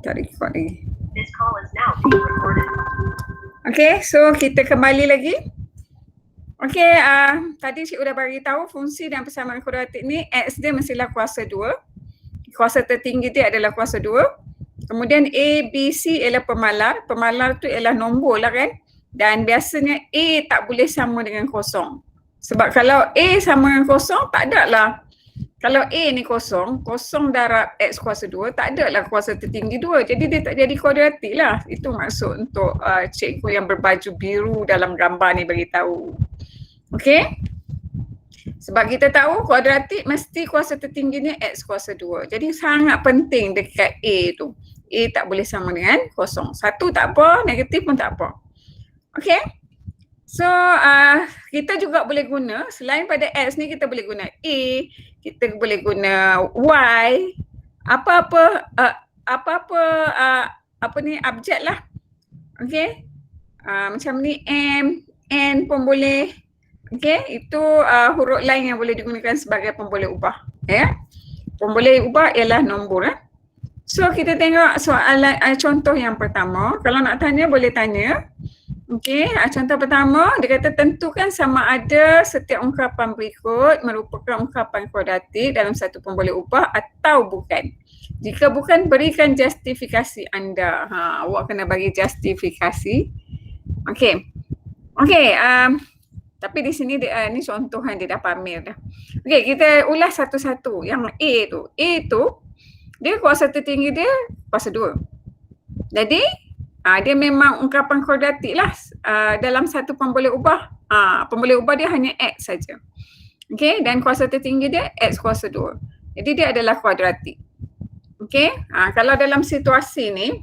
Tak record lagi. Okay, so kita kembali lagi. Okay, tadi Cik sudah bagi tahu fungsi dan persamaan kuadratik ni, X dia mestilah kuasa 2. Kuasa tertinggi dia adalah kuasa 2. Kemudian A, B, C ialah pemalar. Pemalar tu ialah nombor lah kan. Dan biasanya A tak boleh sama dengan kosong. Sebab kalau A sama dengan kosong, tak ada lah. Kalau A ni kosong, kosong darab X kuasa 2, tak ada lah kuasa tertinggi 2. Jadi dia tak jadi kuadratik lah. Itu maksud untuk cikgu yang berbaju biru dalam gambar ni beritahu. Okey? Sebab kita tahu kuadratik mesti kuasa tertingginya X kuasa 2. Jadi sangat penting dekat A tu. A tak boleh sama dengan kosong. Satu tak apa, negatif pun tak apa. Okey? So kita juga boleh guna, selain pada X ni kita boleh guna A, kita boleh guna Y, apa-apa abjad lah. Okey? Macam ni M, N pun boleh. Okey, itu huruf lain yang boleh digunakan sebagai pemboleh ubah. Ya. Pemboleh ubah ialah nombor. So kita tengok soalan contoh yang pertama. Kalau nak tanya boleh tanya. Okey, contoh pertama dia kata tentukan sama ada setiap ungkapan berikut merupakan ungkapan kuadratik dalam satu pemboleh ubah atau bukan. Jika bukan, berikan justifikasi anda. Awak kena bagi justifikasi. Okey. Okey, tapi di sini ni contohan dia dah pamer dah. Okey, kita ulas satu-satu. Yang A tu dia kuasa tertinggi dia kuasa 2. Jadi dia memang ungkapan kuadratik lah dalam satu pemboleh ubah. Pemboleh ubah dia hanya X saja. Okey, dan kuasa tertinggi dia X kuasa 2. Jadi dia adalah kuadratik. Okey, kalau dalam situasi ni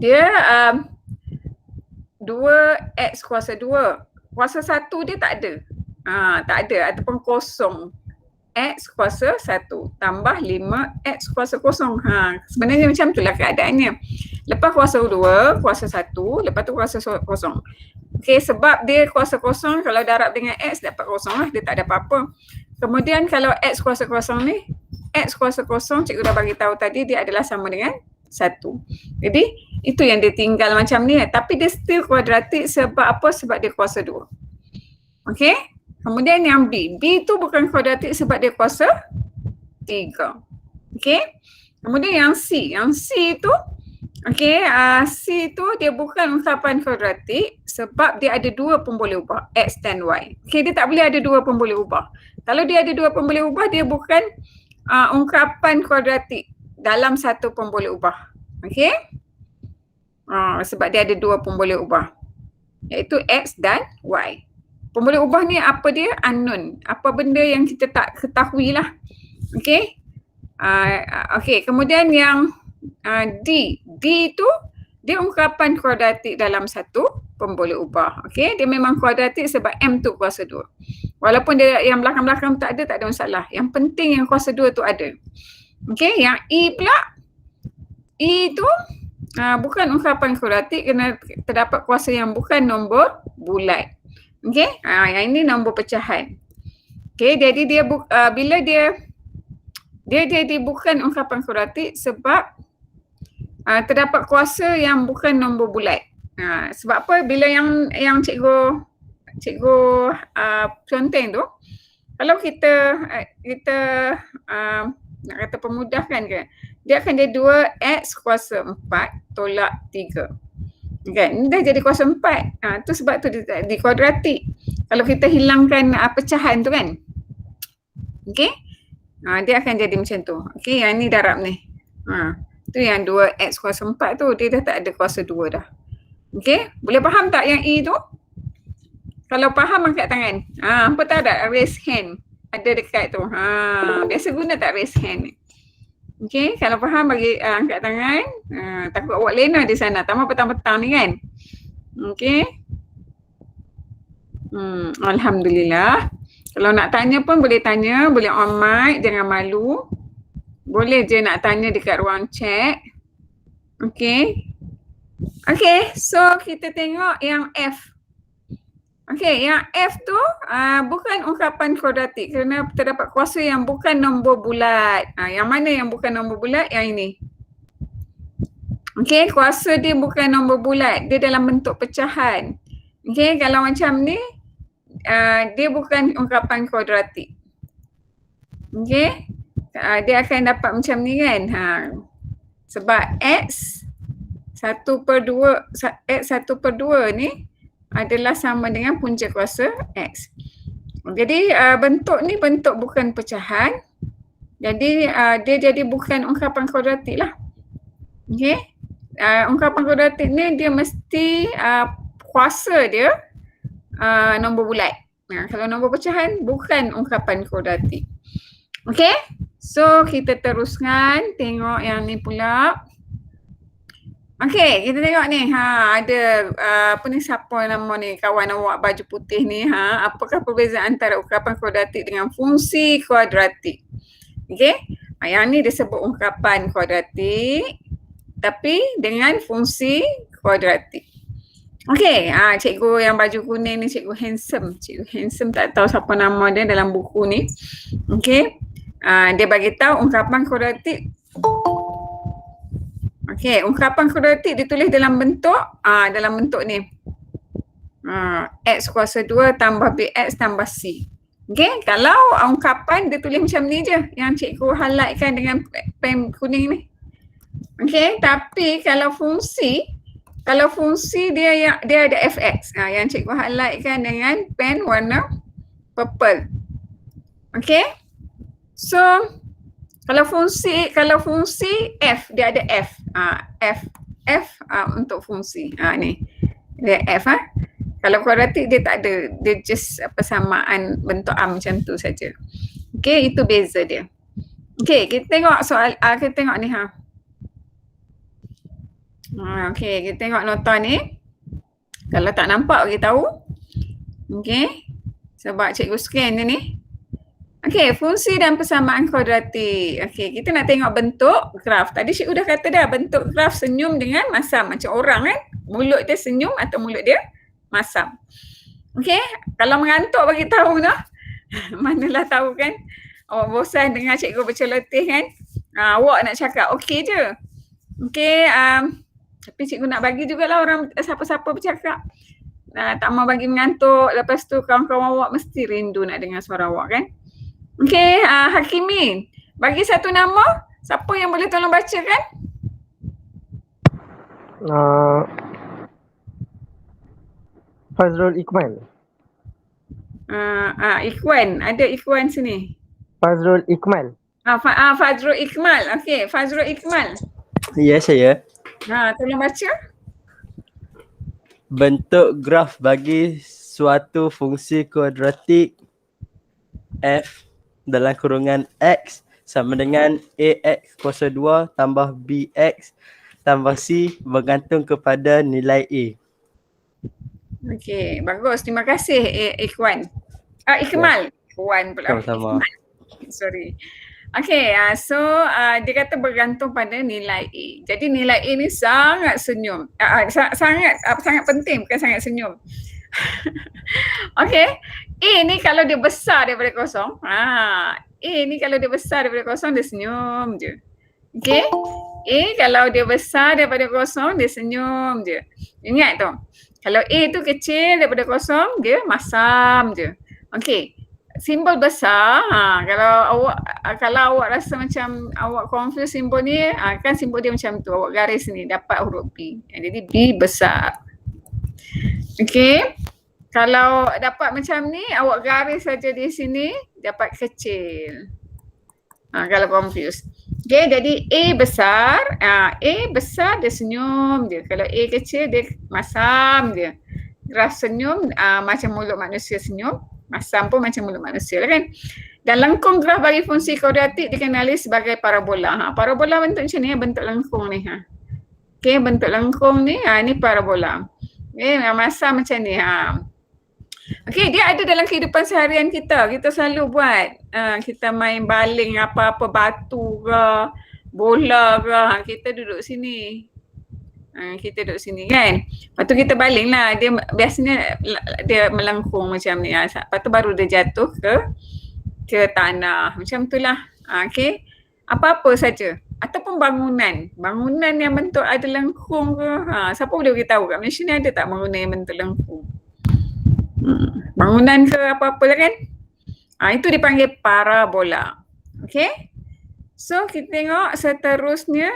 dia 2X kuasa 2. Kuasa 1 dia tak ada. Tak ada ataupun kosong. X kuasa 1 tambah 5X kuasa kosong. Sebenarnya macam itulah keadaannya. Lepas kuasa 2, kuasa 1, lepas tu kuasa kosong. Okey, sebab dia kuasa kosong, kalau darab dengan X dapat kosong lah, dia tak ada apa-apa. Kemudian kalau X kuasa kosong ni, X kuasa kosong cikgu dah bagi tahu tadi dia adalah sama dengan 1. Jadi itu yang dia tinggal macam ni. Tapi dia still kuadratik sebab apa? Sebab dia kuasa 2. Okey? Kemudian yang B tu bukan kuadratik sebab dia kuasa 3. Okey? Kemudian yang C tu, okey, C tu dia bukan ungkapan kuadratik sebab dia ada 2 pemboleh ubah, X dan Y. Okey, dia tak boleh ada 2 pemboleh ubah. Kalau dia ada 2 pemboleh ubah, dia bukan ungkapan kuadratik dalam satu pemboleh ubah. Okey? Sebab dia ada 2 pemboleh ubah, iaitu X dan Y. Pemboleh ubah ni apa dia? Unknown. Apa benda yang kita tak ketahui lah. Okey? Okey, kemudian yang D tu dia ungkapan kuadratik dalam satu pemboleh ubah. Okey, dia memang kuadratik sebab M tu kuasa 2. Walaupun dia yang belakang-belakang tak ada masalah. Yang penting yang kuasa 2 tu ada. Okey, yang E pula, E tu bukan ungkapan kuadratik kerana terdapat kuasa yang bukan nombor bulat. Okey, yang ini nombor pecahan. Okey, jadi dia bila dia jadi bukan ungkapan kuadratik sebab terdapat kuasa yang bukan nombor bulat. Sebab apa? Bila yang cikgu conteng tu, kalau kita nak kata pemudahkan ke, dia akan jadi 2X kuasa 4 tolak 3. Kan? Dah jadi kuasa 4. Tu sebab tu dia di kuadratik. Kalau kita hilangkan pecahan tu kan. Okey? Dia akan jadi macam tu. Okey, yang ni darab ni. Tu yang 2X kuasa 4 tu, dia dah tak ada kuasa 2 dah. Okey? Boleh faham tak yang E tu? Kalau faham angkat tangan. Apa tahu tak raise hand? Ada dekat tu. Biasa guna tak raise hand ni? Okey, kalau faham bagi angkat tangan. Takut awak lena di sana. Tambah petang-petang ni kan. Okey. Alhamdulillah. Kalau nak tanya pun boleh tanya. Boleh on mic, jangan malu. Boleh je nak tanya dekat ruang chat. Okey. Okey, so kita tengok yang F. Okey, yang F tu bukan ungkapan kuadratik kerana terdapat kuasa yang bukan nombor bulat. Yang mana yang bukan nombor bulat? Yang ini. Okey, kuasa dia bukan nombor bulat, dia dalam bentuk pecahan. Okey, kalau macam ni dia bukan ungkapan kuadratik. Okey, dia akan dapat macam ni kan. Sebab X 1/2 ni adalah sama dengan punca kuasa X. Jadi bentuk ni bentuk bukan pecahan. Jadi dia jadi bukan ungkapan kuadratik lah. Okey. Ungkapan kuadratik ni dia mesti kuasa dia nombor bulat. Kalau nombor pecahan bukan ungkapan kuadratik. Okey. So kita teruskan tengok yang ni pula. Okey, kita tengok ni. Ada apa ni, siapa nama ni kawan awak baju putih ni. Apakah perbezaan antara ungkapan kuadratik dengan fungsi kuadratik? Okey. Yang ni disebut ungkapan kuadratik tapi dengan fungsi kuadratik. Okey, cikgu yang baju kuning ni cikgu Handsome. Cikgu Handsome tak tahu siapa nama dia dalam buku ni. Okey. Dia bagi tahu ungkapan kuadratik. Okey, ungkapan kuadratik ditulis dalam bentuk ni. X kuasa 2 tambah BX tambah C. Okey, kalau ungkapan dia tulis macam ni je yang cikgu highlightkan dengan pen kuning ni. Okey, tapi kalau fungsi dia ada fx. Yang cikgu highlightkan dengan pen warna purple. Okey. So kalau fungsi f dia ada f. F untuk fungsi. Ni. Dia f Kalau kuadratik dia tak ada. Dia just persamaan bentuk macam tu saja. Okey, itu beza dia. Okey, kita tengok kita tengok ni Okey, kita tengok nota ni. Kalau tak nampak bagi tahu. Okey. Sebab cikgu scan dia ni. Okey, fungsi dan persamaan kuadratik. Okey, kita nak tengok bentuk graf. Tadi cikgu dah kata dah bentuk graf senyum dengan masam. Macam orang kan. Mulut dia senyum atau mulut dia masam. Okey, kalau mengantuk bagi tahu dah. Manalah tahu kan. Awak bosan dengar cikgu berceloteh kan. Awak nak cakap okey je. Okey, tapi cikgu nak bagi jugalah orang siapa-siapa bercakap. Tak mau bagi mengantuk. Lepas tu kawan-kawan awak mesti rindu nak dengar suara awak kan. Okey, Hakimin. Bagi satu nama. Siapa yang boleh tolong bacakan? Fazrul Iqmal. Ikhwan. Ada Ikhwan sini. Fazrul Iqmal. Fazrul Iqmal. Okey, Fazrul Iqmal. Ya, saya. Tolong baca. Bentuk graf bagi suatu fungsi kuadratik f dalam kurungan x sama dengan ax kuasa 2 tambah bx tambah c bergantung kepada nilai a. Okey, bagus. Terima kasih Ikhwan. Iqmal. Ikhwan pula. Sama-sama. Sorry. Okey, so dia kata bergantung pada nilai A. Jadi nilai A ni sangat senyum. Sangat penting, bukan sangat senyum. Okey. A ni kalau dia besar daripada kosong, A ni kalau dia besar daripada kosong dia senyum je. Okey. A kalau dia besar daripada kosong dia senyum je. Ingat tu. Kalau A tu kecil daripada kosong dia masam je. Okey. Simbol besar, kalau awak rasa macam awak confuse simbol ni, kan simbol dia macam tu, awak garis ni dapat huruf B. Jadi B besar. Okey. Kalau dapat macam ni, awak garis saja di sini, dapat kecil. Kalau confuse. Okey, jadi A besar dia senyum je. Kalau A kecil dia masam je. Graf senyum macam mulut manusia senyum. Masam pun macam mulut manusia lah kan. Dan lengkung graf bagi fungsi kuadratik dikenali sebagai parabola. Parabola bentuk macam ni, bentuk lengkung ni. Okey, bentuk lengkung ni, ni parabola. Okey, masam macam ni. Okey, dia ada dalam kehidupan seharian kita. Kita selalu buat. Kita main baling apa-apa batu ke, bola ke. Kita duduk sini. Kita duduk sini kan. Lepas tu kita baling lah. Dia biasanya dia melengkung macam ni. Lepas tu baru dia jatuh ke tanah. Macam tu lah. Okay. Apa-apa saja. ataupun bangunan. Bangunan yang bentuk ada lengkung ke? Siapa boleh beritahu kat Malaysia ni ada tak bangunan yang bentuk lengkung? Bangunan ke apa-apa lah kan? Itu dipanggil parabola. Okay? So kita tengok seterusnya.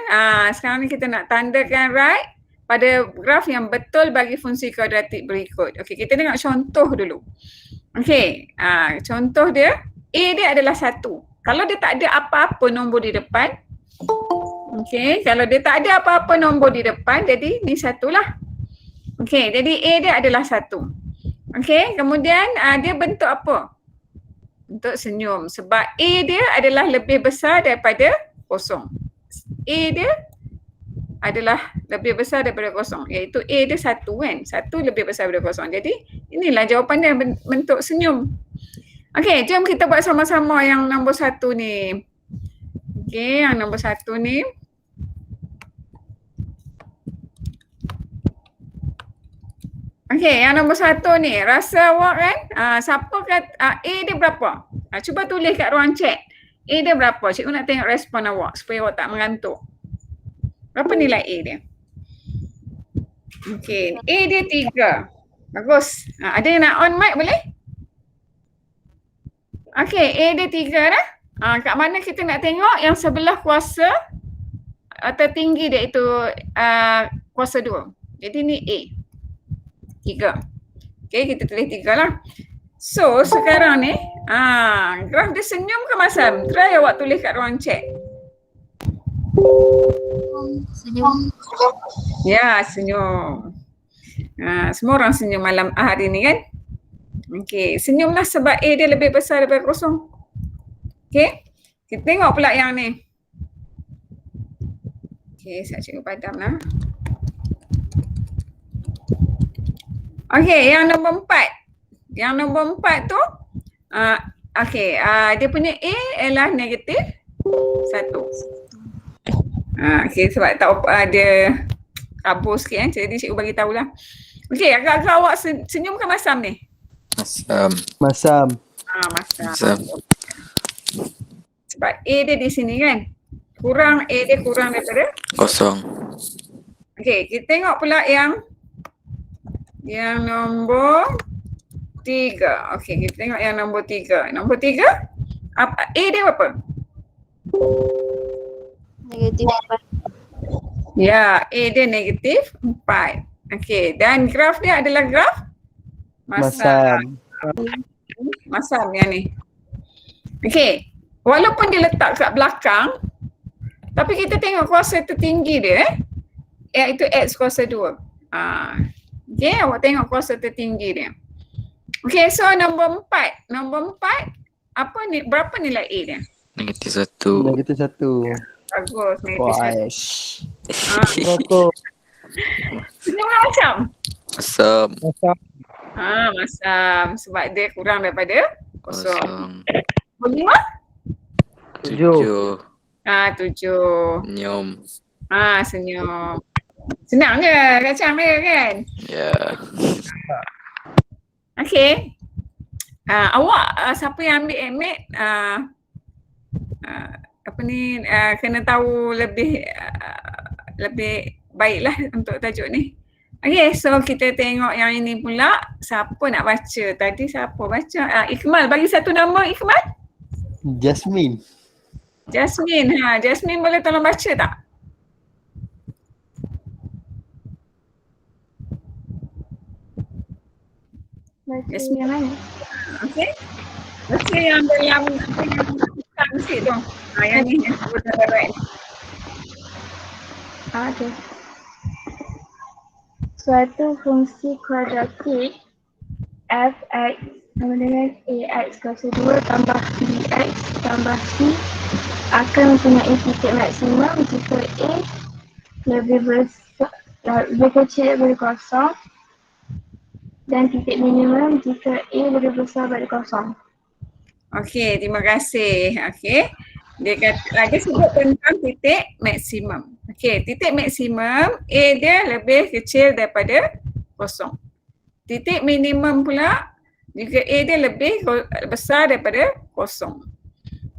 Sekarang ni kita nak tandakan right pada graf yang betul bagi fungsi kuadratik berikut. Okay, kita tengok contoh dulu. Okay, contoh dia, A dia adalah 1. Kalau dia tak ada apa-apa nombor di depan, okay, kalau dia tak ada apa-apa nombor di depan, jadi ni 1 lah. Okay, jadi A dia adalah 1. Okay, kemudian dia bentuk apa? Bentuk senyum. Sebab A dia adalah lebih besar daripada kosong. A dia adalah lebih besar daripada kosong, iaitu A dia 1 kan. 1 lebih besar daripada kosong. Jadi inilah jawapan dia, bentuk senyum. Okey, jom kita buat sama-sama yang nombor 1 ni. Okey, yang nombor 1 ni. Okey, yang nombor 1 ni, rasa awak kan, siapa kata A dia berapa? Cuba tulis kat ruang chat. A dia berapa? Cikgu nak tengok respon awak supaya awak tak mengantuk. Berapa nilai A dia? Okey, A dia 3. Bagus. Ada yang nak on mic boleh? Okey, A dia 3 dah. Kat mana kita nak tengok yang sebelah kuasa tertinggi dia itu kuasa 2. Jadi ni A. 3. Okey, kita tulis 3 lah. So, sekarang ni, graf dia senyum ke masam? Try awak tulis kat ruang chat. Senyum. Ya, senyum. Semua orang senyum malam hari ni kan? Okey, senyumlah sebab A dia lebih besar daripada kosong. Okey, kita tengok pula yang ni. Okey, saya cikgu padam lah. Okey, yang nombor 4. Yang nombor 4 tu, okey, dia punya A ialah negatif 1. Okey, sebab tak dia kabur sikit kan, jadi cikgu bagi tahulah. Okey, agak-agak awak senyum ke masam ni? Masam. Masam. Masam. Sebab A dia di sini kan, A dia kurang daripada Kosong. okey, kita tengok pula yang nombor 3. Okey, kita tengok yang nombor 3. Nombor 3, A dia berapa? Negatif 4. Ya, A dia negatif 4. Okey, dan graf dia adalah graf masam. Masam yang ni. Okey, walaupun dia letak kat belakang, tapi kita tengok kuasa tertinggi dia, iaitu X kuasa 2. Okey, awak tengok kuasa tertinggi dia. Okey, so nombor 4. Nombor 4, berapa nilai A dia? Negatif 1. Negatif 1. Bagus, negatif 1. Rokok. Senyum macam? Masam. Masam. Sebab dia kurang daripada kosong. Kosong. Berlima? 7. 7. Senyum. Senyum. Senang je kacang dia kan? Ya. Okey. Awak siapa yang ambil kena tahu lebih baiklah untuk tajuk ni. Okey, so kita tengok yang ini pula. Siapa nak baca? Tadi siapa baca? Iqmal, bagi satu nama Iqmal. Jasmine. Jasmine. Jasmine boleh tolong baca tak? Baca yang mana? Okey. Baca yang dalam sikit tu. Yang ni yang sebut dalam right. Okey. Suatu fungsi kuadratik f(x) sama dengan ax kuasa 2 tambah bx tambah c akan mempunyai titik maksimum jika a lebih kecil daripada kosong dan titik minimum jika a lebih besar daripada kosong. Okey, terima kasih. Okey. Dia kata sebut tentang titik maksimum. Okey, titik maksimum A dia lebih kecil daripada kosong. Titik minimum pula jika A dia lebih besar daripada kosong.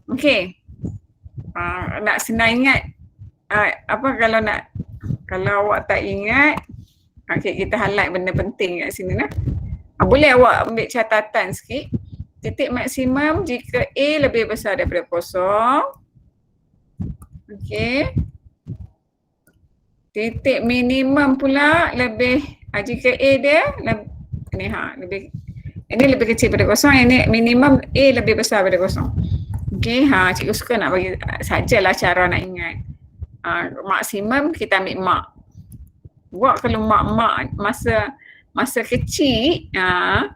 Okey. Nak senang ingat kalau awak tak ingat, okay, kita highlight benda penting kat sini lah. Boleh awak ambil catatan sikit. Titik maksimum jika A lebih besar daripada kosong. Okey. Titik minimum pula jika A dia ini lebih kecil daripada kosong, ini minimum A lebih besar daripada kosong. Okey, cikgu suka nak bagi sajalah cara nak ingat. Maksimum kita ambil mak. Buat kalau mak masa kecil, A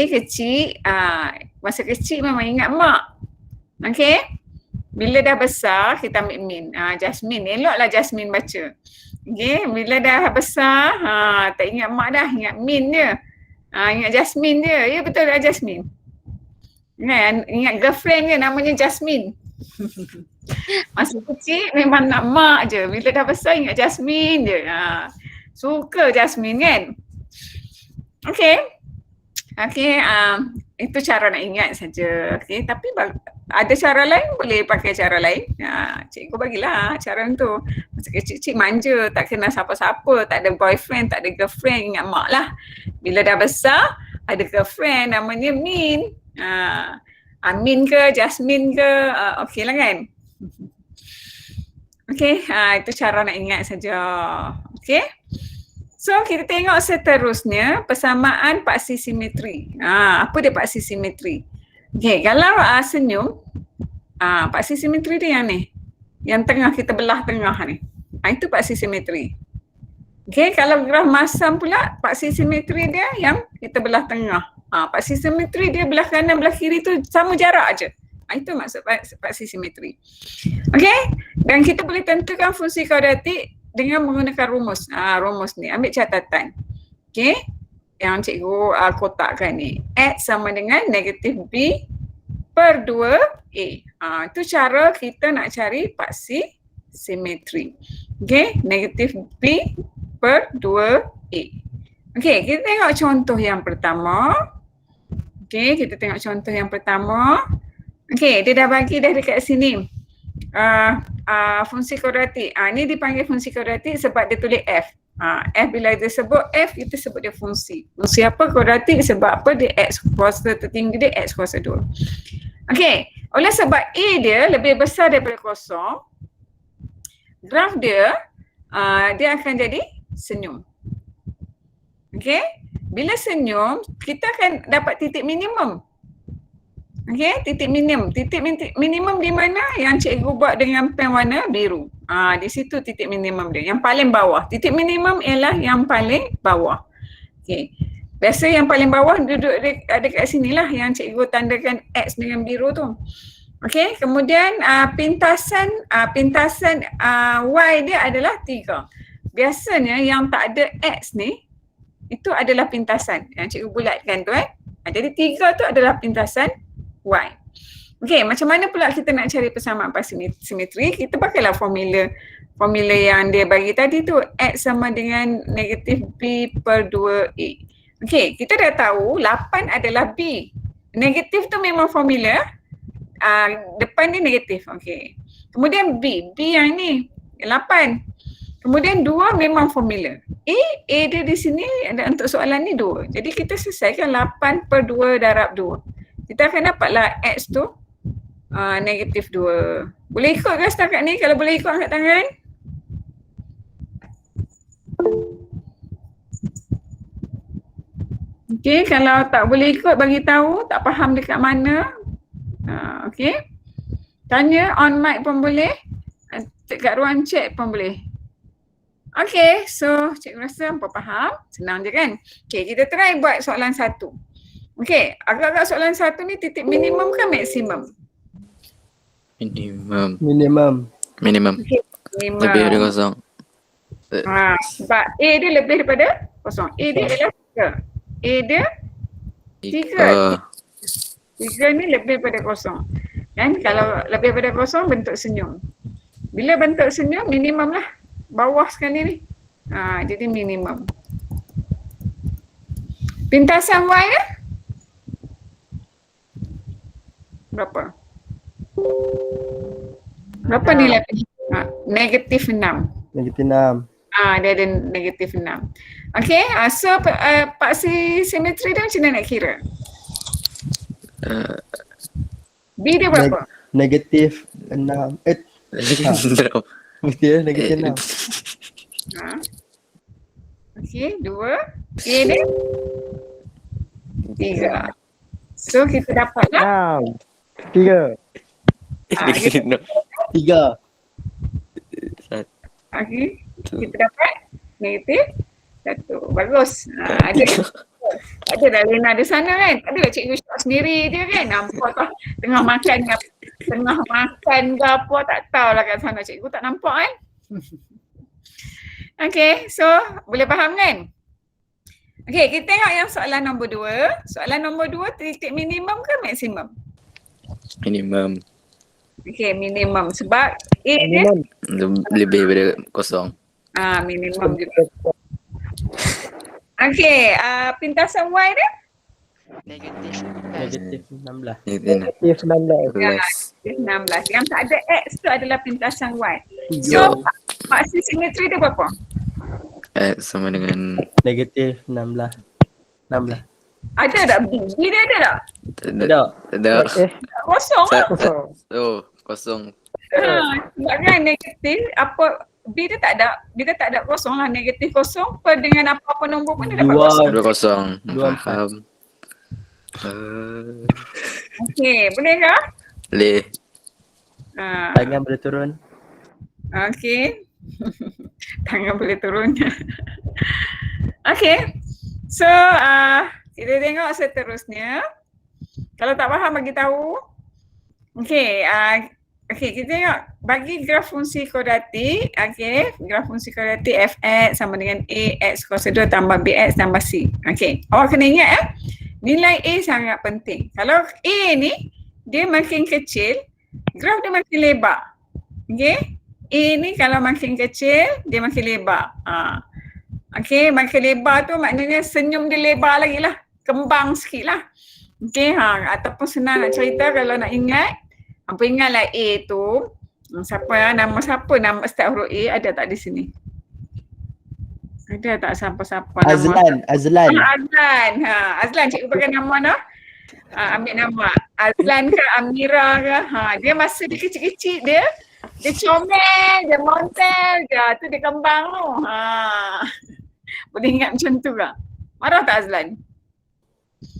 kecil, masa kecil memang ingat mak. Okey? Bila dah besar, kita ambil min. Jasmine, eloklah Jasmine baca. Okey, bila dah besar, tak ingat mak dah, ingat min je. Ingat Jasmine je. Ya betul dah Jasmine. Ingat girlfriend je namanya Jasmine. Masa kecil memang nak mak je. Bila dah besar ingat Jasmine je. Suka Jasmine kan? Okey. Okey, itu cara nak ingat saja. Okey, tapi ada cara lain, boleh pakai cara lain. Cikgu bagilah cara tu. Masa kecil-kecil manja, tak kenal siapa-siapa, tak ada boyfriend, tak ada girlfriend, ingat mak lah. Bila dah besar, ada girlfriend namanya Min. Amin ke, Jasmine ke, okey lah kan? Okey, itu cara nak ingat saja. Okey. So kita tengok seterusnya persamaan paksi simetri. Apa dia paksi simetri? Okey, kalau senyum, paksi simetri dia yang ni. Yang tengah kita belah tengah ni. Itu paksi simetri. Okey, kalau graf masam pula paksi simetri dia yang kita belah tengah. Paksi simetri dia belah kanan belah kiri tu sama jarak aje. Itu maksud paksi simetri. Okey, dan kita boleh tentukan fungsi kuadratik dengan menggunakan rumus. Rumus ni, ambil catatan. Okey, yang cikgu kotakkan ni. X sama dengan negatif B per 2A. Itu cara kita nak cari paksi simetri. Okey, negatif B per 2A. Okey, kita tengok contoh yang pertama. Okey, kita tengok contoh yang pertama. Okey, dia dah bagi dah dekat sini. Fungsi kuadratik. Ni dipanggil fungsi kuadratik sebab dia tulis F. F bila dia sebut F, kita sebut dia fungsi. Fungsi apa? Kuadratik sebab apa? Dia X kuasa tertinggi dia X kuasa 2. Okey, oleh sebab A dia lebih besar daripada kosong, graf dia akan jadi senyum. Okey, bila senyum, kita akan dapat titik minimum. Okey, titik minimum. Titik minimum di mana? Yang cikgu buat dengan pen warna biru. Di situ titik minimum dia. Yang paling bawah. Titik minimum ialah yang paling bawah. Okey. Biasa yang paling bawah duduk dekat sinilah yang cikgu tandakan X dengan biru tu. Okey, kemudian pintasan Y dia adalah 3. Biasanya yang tak ada X ni, itu adalah pintasan yang cikgu bulatkan tu Jadi 3 tu adalah pintasan Y. Okey, macam mana pula kita nak cari persamaan paksi simetri? Kita pakailah formula yang dia bagi tadi tu, X sama dengan negatif B per 2A. Okey, kita dah tahu 8 adalah B. Negatif tu memang formula. Depan ni negatif. Okey. Kemudian B yang ni 8. Kemudian 2 memang formula. A dia di sini untuk soalan ni 2. Jadi kita selesaikan 8 per 2 darab 2. Kita akan dapatlah X tu negatif 2. Boleh ikut ke setakat ni? Kalau boleh ikut angkat tangan. Okey, kalau tak boleh ikut bagi tahu, tak faham dekat mana. Okey. Tanya on mic pun boleh. Dekat ruang chat pun boleh. Okey, so cikgu rasa hampa faham. Senang je kan? Okey, kita try buat soalan 1. Okey, agak-agak soalan 1 ni titik minimum ke maksimum? Minimum. Okay, minimum. Lebih dari kosong. Sebab A dia lebih daripada kosong. A dia ialah 3. A dia 3. 3 ni lebih daripada kosong. Kan? Kalau lebih daripada kosong bentuk senyum. Bila bentuk senyum minimum lah. Bawah sekali ni. Jadi minimum. Pintasan Y ya? Berapa? Berapa nilai? Negatif 6. Negatif 6. Dia ada negatif 6. Okay, so paksi simetri dia macam mana nak kira? B dia berapa? Negatif 6. Berapa? Mesti ya, negatif 6. Okay, 2. A dia 3. So kita dapatlah 3. 3. okay, kita dapat negatif 1. Bagus. Ada dah Lena di sana kan. Ada cikgu shot sendiri dia kan. Nampak tak tengah makan ke apa tak tahulah kat sana. Cikgu tak nampak kan. Okay, so boleh faham kan? Okay, kita tengok yang soalan nombor 2. Soalan nombor 2 titik minimum ke maksimum? Minimum. Okay, minimum. Sebab A dia Lebih daripada kosong. minimum juga. Okay, pintasan Y dia? Negatif 16. Negatif 16. 16. 16. Yang tak ada X tu adalah pintasan Y. So, maksud simetri dia berapa? X sama dengan Negatif 16. 16. Ada tak B? B dia ada tak? Tak. Ada. Kosong lah. Oh, kosong. Sebab kan negatif, apa B dia tak ada. B dia tak ada kosong lah. Negatif kosong per dengan apa-apa nombor pun dia dapat kosong. 2 kosong. 2, 4. Faham. Okay, boleh ke? Boleh. Tangan boleh turun. Okay. Tangan boleh turun. Okay. So, kita tengok seterusnya. Kalau tak faham bagi tahu. Okay. Okay, kita tengok bagi graf fungsi kuadratik. Okay, graf fungsi kuadratik f(x) sama dengan ax kuasa 2 tambah bx tambah c. Okay, awak kena ingat nilai A sangat penting. Kalau A ni dia makin kecil, graf dia makin lebar. Okay, A ni kalau makin kecil, dia makin lebar. Okay, makin lebar tu maknanya senyum dia lebar lagi lah. Kembang sikit lah. Okay, ataupun senang nak cerita kalau nak ingat. Apa ingatlah A tu, nama siapa nama start huruf A ada tak di sini? Ada tak siapa-siapa nama? Azlan. Azlan. Azlan cikgu pakai nama dah. Ambil nama. Azlan ke Amira ke. Dia masa dia kecil-kecil dia comel, dia montel je. Tu dia kembang tu. Boleh ingat macam tu ke? Marah tak Azlan?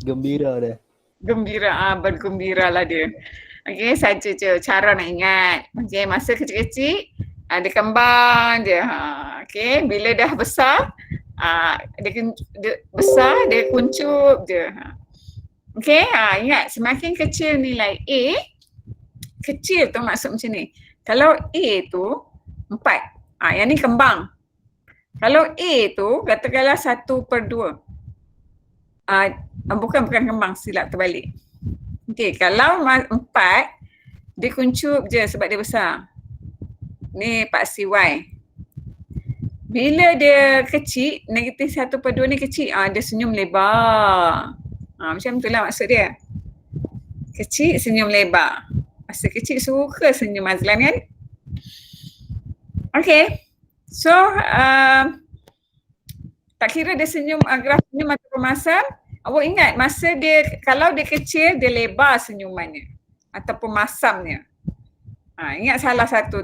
Gembira dia. Gembira, bergembira lah dia. Okay, saja je cara nak ingat. Okay, masa kecil-kecil dia kembang je. Okay, bila dah besar, dia besar, dia kuncup je. Okay, ingat semakin kecil nilai A, kecil tu maksud macam ni. Kalau A tu 4, yang ni kembang. Kalau A tu katakanlah 1/2. Bukan kembang, silap terbalik. Okay, kalau 4, dia kuncup je sebab dia besar. Ni paksi Y. Bila dia kecil, negatif 1/2 ni kecil, dia senyum lebar. Macam tu lah maksud dia. Kecil, senyum lebar. Masa kecil suka senyum Azlan kan? Okay. So, tak kira dia senyum, graf senyum ataupun masam, awak ingat masa dia, kalau dia kecil, dia lebar senyumannya ataupun masamnya. Ingat salah satu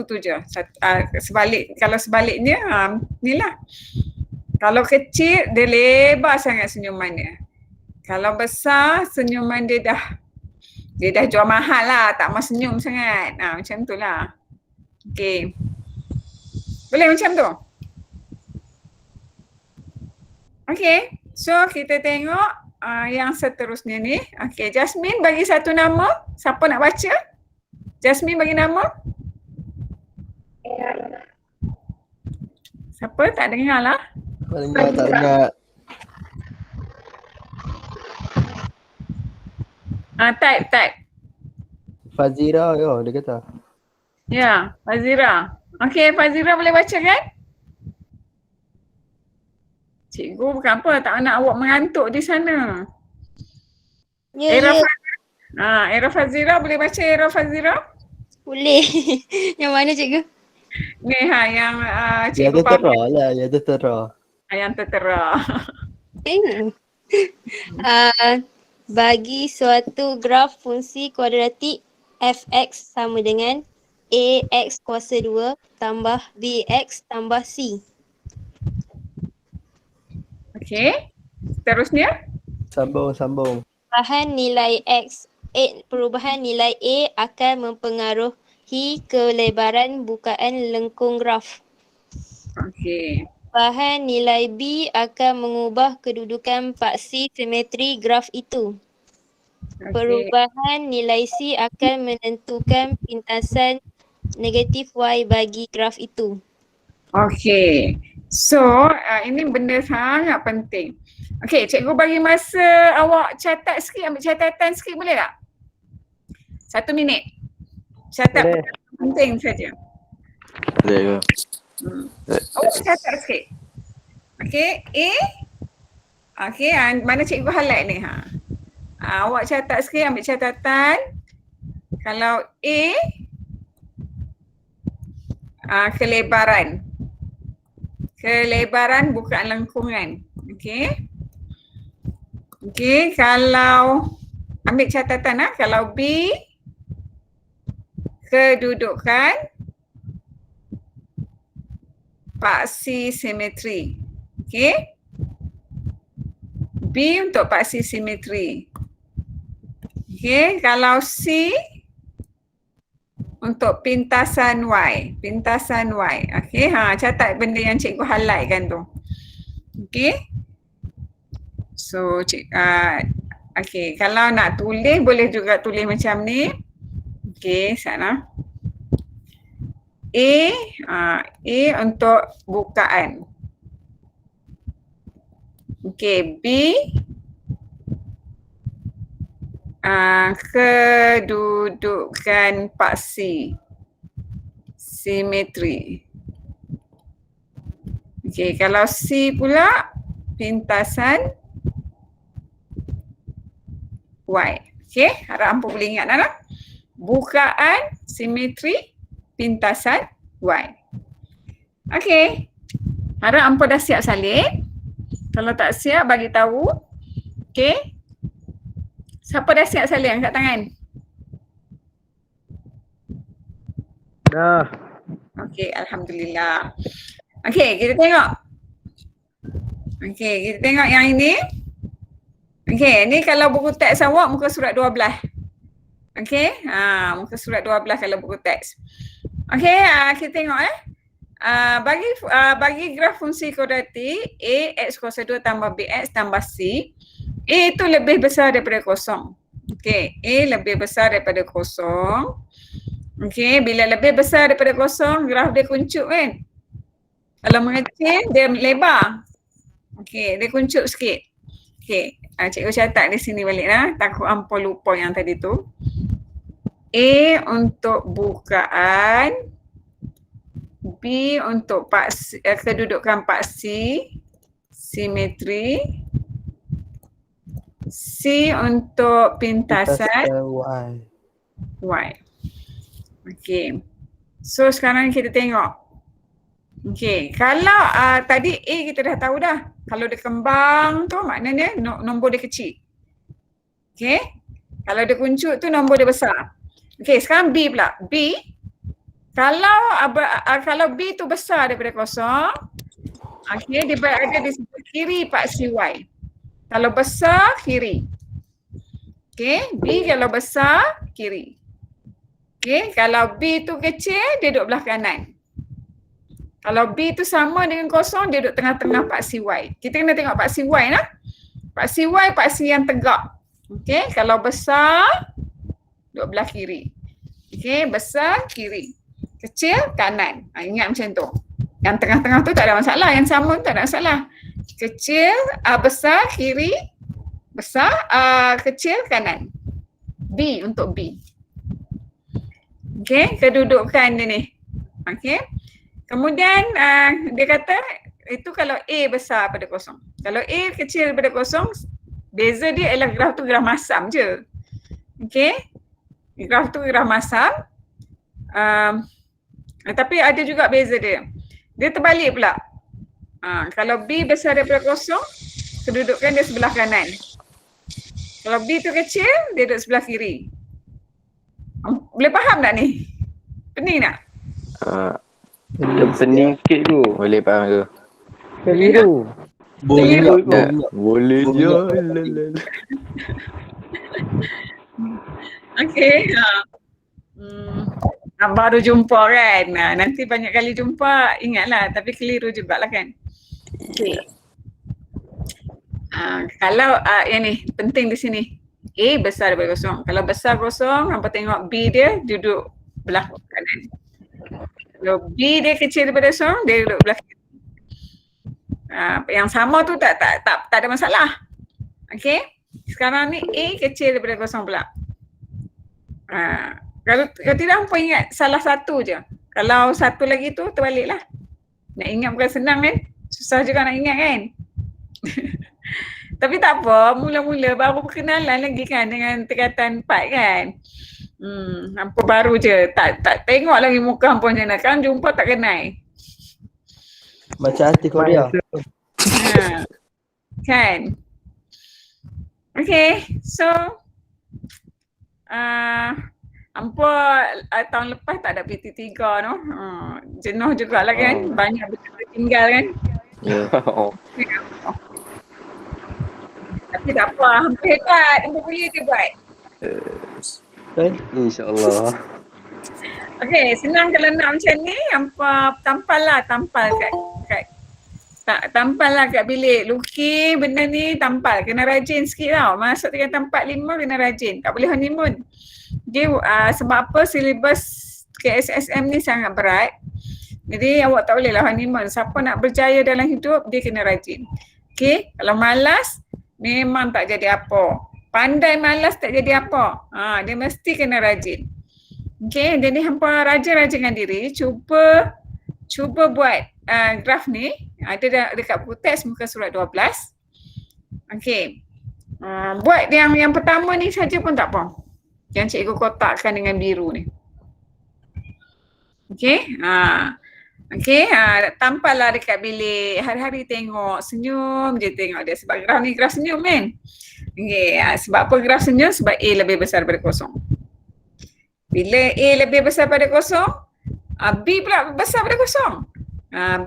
tu je. Kalau sebaliknya, ni lah. Kalau kecil, dia lebar sangat senyumannya. Kalau besar, senyuman dia dah jual mahal lah, tak mau senyum sangat. Macam tu lah. Okay. Boleh macam tu? Okay. So kita tengok yang seterusnya ni. Okay, Jasmine bagi satu nama. Siapa nak baca? Jasmine bagi nama. Siapa? Tak dengar lah. Tak dengar. Type. Fazira dia kata. Ya, Fazira. Okay, Fazira boleh baca kan? Cikgu bukan apa, tak nak awak mengantuk di sana. Era Fazira boleh baca Era Fazira? Boleh. Yang mana cikgu? Ni yang Yang cikgu tertera lah, yang tertera. yang tertera. Bagi suatu graf fungsi kuadratik f(x) sama dengan ax kuasa 2 tambah bx tambah c. Okey. Terusnya. Sambung. Perubahan nilai a akan mempengaruhi kelebaran bukaan lengkung graf. Okey. Perubahan nilai b akan mengubah kedudukan paksi simetri graf itu. Okey. Perubahan nilai c akan menentukan pintasan negatif y bagi graf itu. Okey. So, ini benda sangat penting. Okey, cikgu bagi masa awak catat sikit, ambil catatan sikit boleh tak? 1 minit. Catat Boleh. benda penting saja. Boleh ke? Awak catat sikit. Okey, A. Okey, mana cikgu highlight ni ha. Awak catat sikit, ambil catatan. Kalau A, kelebaran bukaan lengkungan. Okey. Okey, kalau ambil catatan kalau B, kedudukan paksi simetri. Okey. B untuk paksi simetri. Okey, kalau C untuk pintasan Y. Okey, catat benda yang cikgu highlight kan tu. Okey. So, okey, kalau nak tulis boleh juga tulis macam ni. Okey, sana. A untuk bukaan. Okey, B kedudukan paksi simetri. Okey, kalau C pula pintasan Y. Okey, harap hampa boleh ingat dah. Bukaan simetri pintasan Y. Okey. Harap hampa dah siap salin. Kalau tak siap bagi tahu. Okey. Siapa dah siap salin angkat tangan? Dah. Okey, alhamdulillah. Okey, kita tengok. Okey, kita tengok yang ini. Okey, ni kalau buku teks awak muka surat 12. Okey, muka surat 12 kalau buku teks. Okey, kita tengok bagi graf fungsi kuadratik A x kuasa 2 tambah bx tambah c, A itu lebih besar daripada kosong. Okey, A lebih besar daripada kosong. Okey, bila lebih besar daripada kosong, graf dia kuncup kan? Kalau mengecil, dia lebar. Okey, dia kuncup sikit. Okey, cikgu catat di sini balik lah. Takut hampa lupa yang tadi tu. A untuk bukaan, B untuk kedudukan paksi simetri, C untuk pintasan Y. Okey. So sekarang kita tengok. Okey, kalau tadi A kita dah tahu dah. Kalau dia kembang tu maknanya nombor dia kecil. Okey. Kalau dia kuncup tu nombor dia besar. Okey, sekarang B pula. B kalau B tu besar daripada kosong, okey, dia berada di sebelah kiri paksi Y. Kalau besar, kiri. Okey, B kalau besar, kiri. Okey, kalau B tu kecil, dia duduk belah kanan. Kalau B tu sama dengan kosong, dia duduk tengah-tengah paksi Y. Kita kena tengok paksi Y lah. Paksi Y, paksi yang tegak. Okey, kalau besar, duduk belah kiri. Okey, besar, kiri. Kecil, kanan. Ingat macam tu. Yang tengah-tengah tu tak ada masalah. Yang sama tu tak ada masalah. Kecil, besar, kiri. Besar, kecil, kanan. B untuk B. Okey, kedudukan dia ni. Okey. Kemudian dia kata itu kalau A besar pada kosong. Kalau A kecil daripada kosong, beza dia ialah graf tu graf masam je. Okey. Graf tu graf masam. Tapi ada juga beza dia. Dia terbalik pula. Kalau B besar daripada kosong, kedudukan dia sebelah kanan. Kalau B tu kecil, dia duduk sebelah kiri. Boleh faham tak ni? Pening tak? Pening sikit tu. Boleh faham tu. Keliru. Boleh Keliru. tak? Boleh je. Okey. Baru jumpa kan. Nanti banyak kali jumpa, ingatlah. Tapi keliru jugalah kan. Okey. Kalau yang ni penting di sini. A besar daripada kosong. Kalau besar kosong, hampa tengok B dia duduk belah kanan. Kalau B dia kecil daripada kosong, dia duduk belah kiri. Yang sama tu tak ada masalah. Okey. Sekarang ni A kecil daripada kosong pula. Kalau tidak hampa ingat salah satu je. Kalau satu lagi tu terbaliklah. Nak ingat bukan senang kan? Susah juga nak ingat kan? Tapi tak apa, mula-mula baru perkenalan lagi kan dengan tingkatan 4 kan. Hampa baru je, tak tengok lagi muka hampa macam mana. Kan jumpa tak kenal. Macam artis Korea. Kan. Okay, so hampa tahun lepas tak ada PT3 tu. Jenuh jugalah kan, banyak benda tinggal kan. Ya. Tapi tak apa, hampa hebat, hampa boleh je buat. InsyaAllah. Okay, senang kalau nak macam ni, hampa tampal kat bilik. Lukis benda ni tampal, kena rajin sikit tau. Masuk tingkatan 4-5 kena rajin, tak boleh honeymoon. Dia sebab apa silibus KSSM ni sangat berat. Jadi awak tak boleh lah honeymoon. Siapa nak berjaya dalam hidup, dia kena rajin. Okay, kalau malas, memang tak jadi apa. Pandai malas tak jadi apa. Dia mesti kena rajin. Okay, jadi hampa rajin-rajinkan diri. Cuba buat graf ni. Ada dekat buku teks muka surat 12. Okay. Buat yang pertama ni saja pun tak apa. Yang cikgu kotakkan dengan biru ni. Okay. Okay, tampal lah dekat bilik. Hari-hari tengok, senyum je tengok dia. Sebab graf ni graf senyum kan. Okay, sebab apa graf senyum? Sebab A lebih besar daripada kosong. Bila A lebih besar daripada kosong, B pula besar daripada kosong.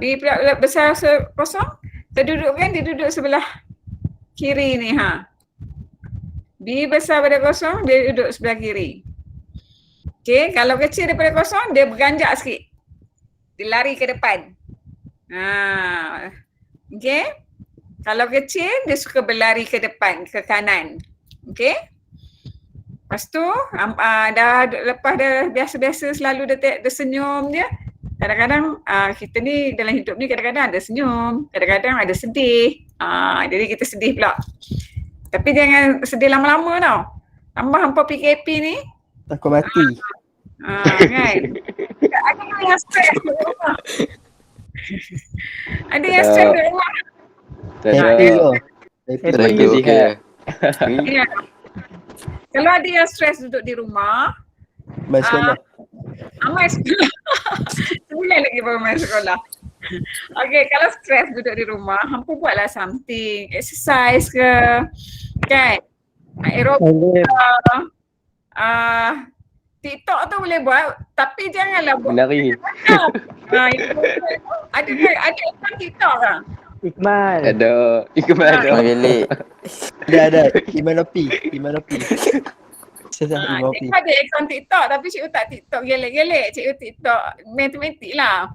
B pula besar daripada kosong. Kedudukan dia duduk sebelah kiri ni. B besar daripada kosong, dia duduk sebelah kiri. Okay, kalau kecil daripada kosong, dia berganjak sikit. Dia lari ke depan. Okay. Kalau kecil, dia suka berlari ke depan, ke kanan. Okay. Lepas tu, lepas dah biasa-biasa selalu dia senyum je. Kadang-kadang kita ni dalam hidup ni kadang-kadang ada senyum, kadang-kadang ada sedih. Jadi kita sedih pula. Tapi jangan sedih lama-lama tau. Tambah hampa PKP ni. Takut mati. Kan? Ada yang stres di rumah. Ada yang stres di rumah. Lagi sihat. Ya. Kalau ada yang stres duduk di rumah, Main sekolah. main sekolah. Sebulan lagi baru main sekolah. Okay, kalau stres duduk di rumah, hampa buatlah something. Exercise ke, kan? Aerobik ke. TikTok tu boleh buat, tapi janganlah buat. Menari. Ada iklan TikTok ke? Ikmal. Ada. Ikmal ada. Gelik. Ada. Iman Opi. Saya Iman Opi. Cikgu ada akaun TikTok tapi cikgu tak TikTok gelek-gelek. Cikgu TikTok matematik lah.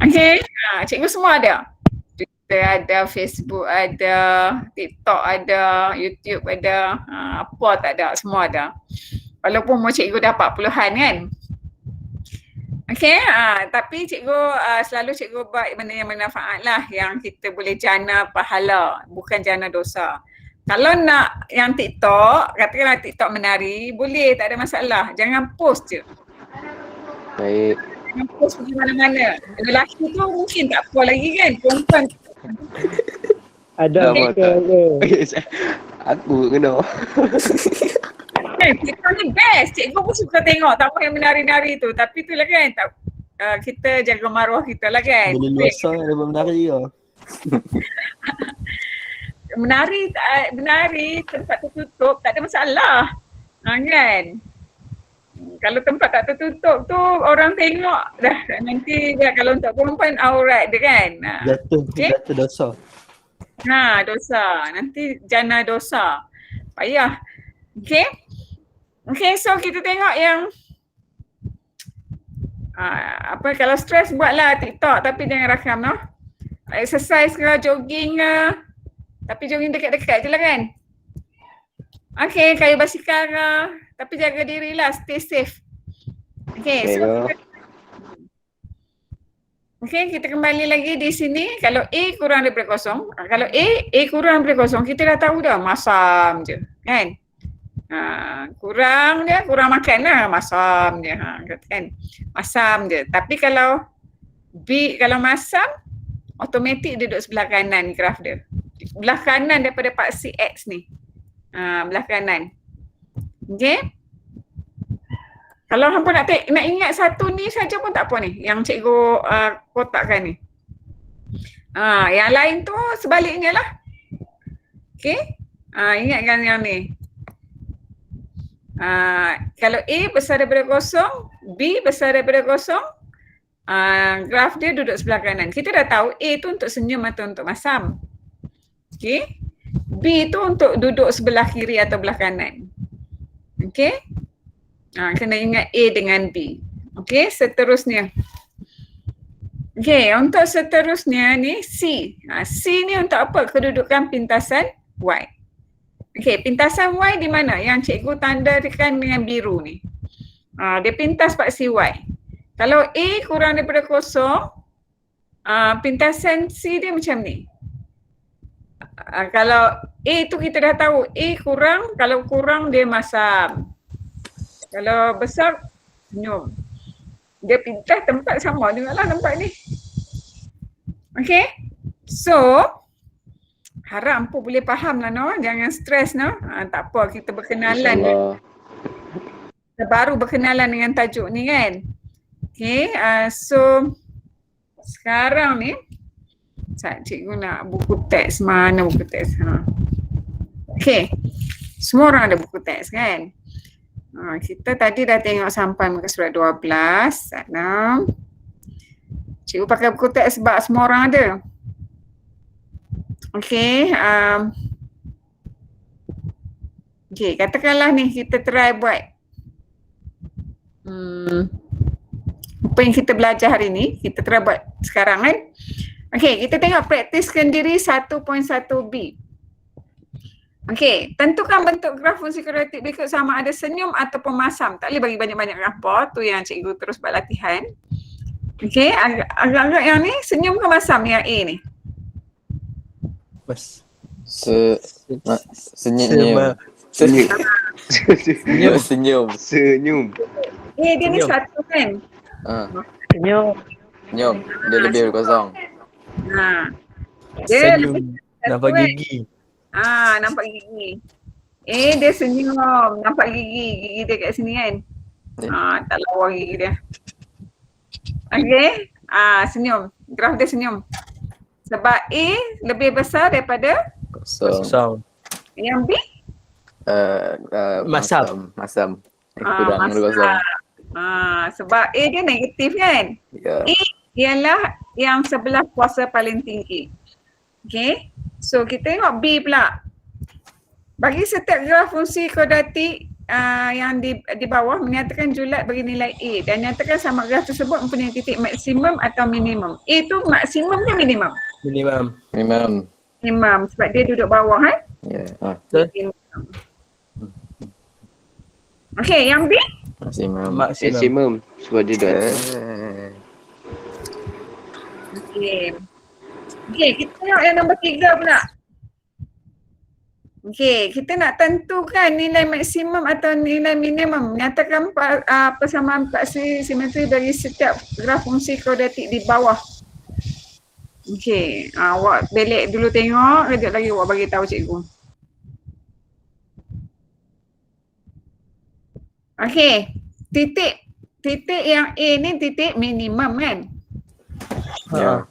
Okay. Cikgu semua ada. Twitter ada, Facebook ada, TikTok ada, YouTube ada. Apa tak ada, semua ada. Walaupun mau cikgu dapat puluhan kan. Okay, tapi cikgu selalu cikgu buat benda yang bermanfaat lah, yang kita boleh jana pahala, bukan jana dosa. Kalau nak yang TikTok, katakanlah TikTok menari, boleh, tak ada masalah. Jangan post je. Baik. Jangan post pergi mana-mana. Lelaki tu mungkin tak apa lagi kan, perempuan. Ada Okay. betul. Aku kena. Kita ni best. Cikgu pun suka tengok. Tak apa yang menari-nari tu. Tapi tu lah kan. Kita jaga maruah kita lah kan. Boleh luasa dapat menari ke? Menari tempat tertutup tak ada masalah. Kan? Kalau tempat tak tertutup tu orang tengok dah nanti dah, kalau untuk perempuan aurat dia kan. Jatuh dosa. Dosa. Nanti jana dosa. Payah. Okay, so kita tengok yang kalau stres buatlah TikTok tapi jangan rakam noh. Exercise ke, jogging ke. Tapi jogging dekat-dekat je lah kan. Okay, kayu basikal ke. Tapi jaga diri lah, stay safe. Okay, so kita kembali lagi di sini. Kalau A kurang daripada kosong, kalau A kurang daripada kosong, kita dah tahu dah masam je, kan? Kurang makan lah, masam je, kan? Masam je. Tapi kalau B, kalau masam, automatik duduk sebelah kanan graf dia. Belah kanan daripada paksi X ni. Belah kanan. Okay. Kalau hampa nak ingat satu ni saja pun tak apa ni. Yang cikgu kotakkan ni. Yang lain tu sebaliknya lah. Okay. Ingatkan yang ni. Kalau A besar daripada kosong, B besar daripada kosong, graf dia duduk sebelah kanan. Kita dah tahu A tu untuk senyum atau untuk masam. Okay. B tu untuk duduk sebelah kiri atau belah kanan. Okay. Kena ingat A dengan B. Okay, seterusnya. Okay, untuk seterusnya ni C. C ni untuk apa? Kedudukan pintasan Y. Okay, pintasan Y di mana? Yang cikgu tandakan dengan biru ni. Dia pintas paksi Y. Kalau A kurang daripada kosong, pintasan C dia macam ni. Kalau A tu kita dah tahu, A kurang, kalau kurang dia masam. Kalau besar, senyum. Dia pintas tempat sama juga lah tempat ni. Okay. So, harap ampu boleh faham lah no. Jangan stres no. Tak apa, kita berkenalan. Kita baru berkenalan dengan tajuk ni kan. Okay. So, sekarang ni, cikgu nak buku teks. Mana buku teks? Okay. Semua orang ada buku teks kan. Kita tadi dah tengok sampai muka surat 12. Cikgu pakai buku teks sebab semua orang ada. Okay. Okay, katakanlah ni kita try buat apa yang kita belajar hari ni, kita try buat sekarang kan. Okay, kita tengok praktiskan diri 1.1b. Okey, tentukan bentuk graf fungsi kuadratik berikut sama ada senyum ataupun masam. Tak boleh bagi banyak-banyak gambar, tu yang cikgu terus buat latihan. Okey, agak-agak yang ni senyum ke masam yang A ni? Senyum. Dia ni satu kan? Senyum. Dia lebih dari kosong. Dia Senyum. Nampak gigi. Nampak gigi. Dia senyum. Nampak gigi dia kat sini kan? Tak lawa gigi dia. Okey. Senyum. Graf dia senyum. Sebab A lebih besar daripada Kosong. yang B? Masam. Kurang dari kosong. Sebab A dia negatif kan? Ya. A ialah yang sebelah kuasa paling tinggi. Okay. So kita tengok B pula. Bagi setiap graf fungsi kuadratik yang di bawah menyatakan julat bagi nilai A dan nyatakan sama graf tersebut mempunyai titik maksimum atau minimum. A tu maksimum ke minimum? Minimum sebab dia duduk bawah kan? Ya. Okay, yang B? Maksimum. Sebab dia dah. Okay, kita tengok yang nombor 3 pula. Okay, kita nak tentukan nilai maksimum atau nilai minimum. Nyatakan persamaan paksi simetri bagi setiap graf fungsi kuadratik di bawah. Okay, awak belik dulu tengok, kejap lagi awak bagi tahu cikgu. Okey. Titik yang A ni titik minimum kan? Ya.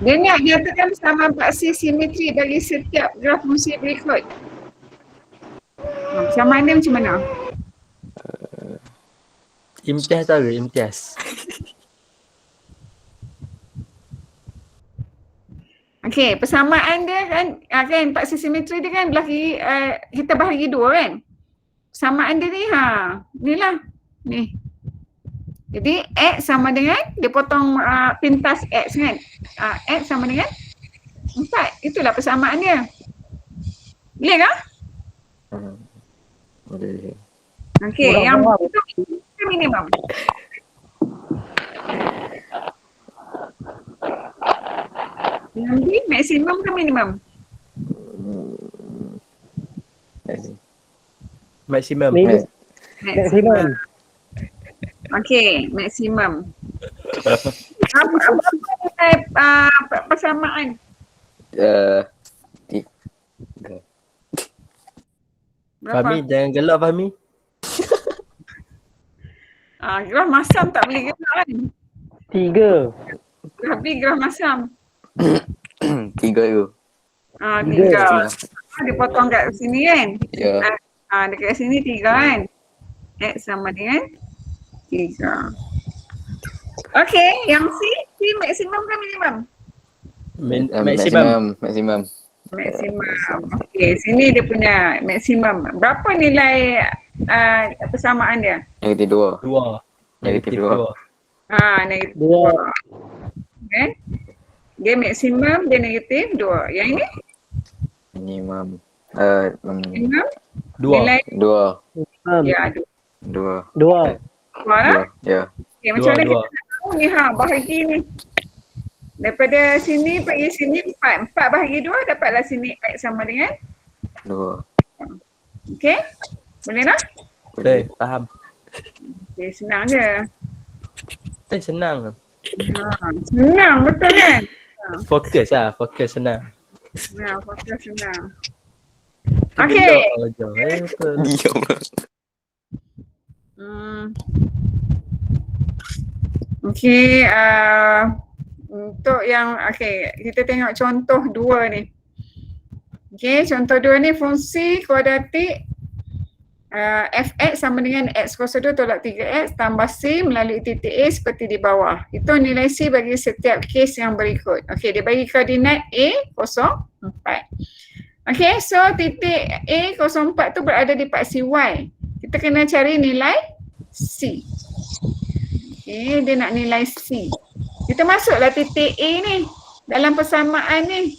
Dia nak nyatakan persamaan paksi simetri bagi setiap graf fungsi berikut. Persamaan dia macam mana? Imtiaz tahu ke? Imtiaz. Okey, persamaan dia kan paksi simetri dia kan belah kiri, kita bahagi dua kan? Persamaan dia ni ni lah. Ni. Jadi X sama dengan, dia potong pintas X kan? X sama dengan 4. Itulah persamaan dia. Boleh kah? Boleh. Okey, yang itu minimum. Yang B maksimum ke minimum? Maksimum. Maksimum. Okey, maksimum. Apa nilai persamaan? Fahmi, jangan gelak Fahmi. Graf masam tak boleh gelak kan? 3. Graf B, graf masam. 3 tu. 3. Dia potong kat sini kan? Ya. Dekat sini 3 kan? X sama dengan 3. Okey, yang C maksimum ke minimum? Maksimum. Maksimum. Maksimum. Okey, sini dia punya maksimum. Berapa nilai persamaan dia? Negatif 2. 2. Negatif 2. Negatif 2. Okay. Dia maksimum, dia negatif 2. Yang ini? Minimum. Minimum? 2. Nilai? 2. Ya, 2. 2. 2. Lah? Ya. Okay, macam mana kita tahu ni bahagi ni? Daripada sini pergi sini 4. 4 bahagi 2 dapatlah sini X sama dengan 2. Okey? Boleh tak? Boleh, faham. Okey, senang je. Senang. Senang, betul kan? Fokus senang. Fokus senang. Okey. Betul. Diam. Okey, untuk yang kita tengok contoh 2 ni. Okey, contoh 2 ni fungsi kuadratik fx sama dengan x kuasa 2 tolak 3x tambah c melalui titik A seperti di bawah. Itu nilai c bagi setiap kes yang berikut. Okey, dia bagi koordinat A 04. Okey, so titik A 04 tu berada di paksi y. Kita kena cari nilai c. Okey, dia nak nilai c. Kita masuklah titik A ni dalam persamaan ni.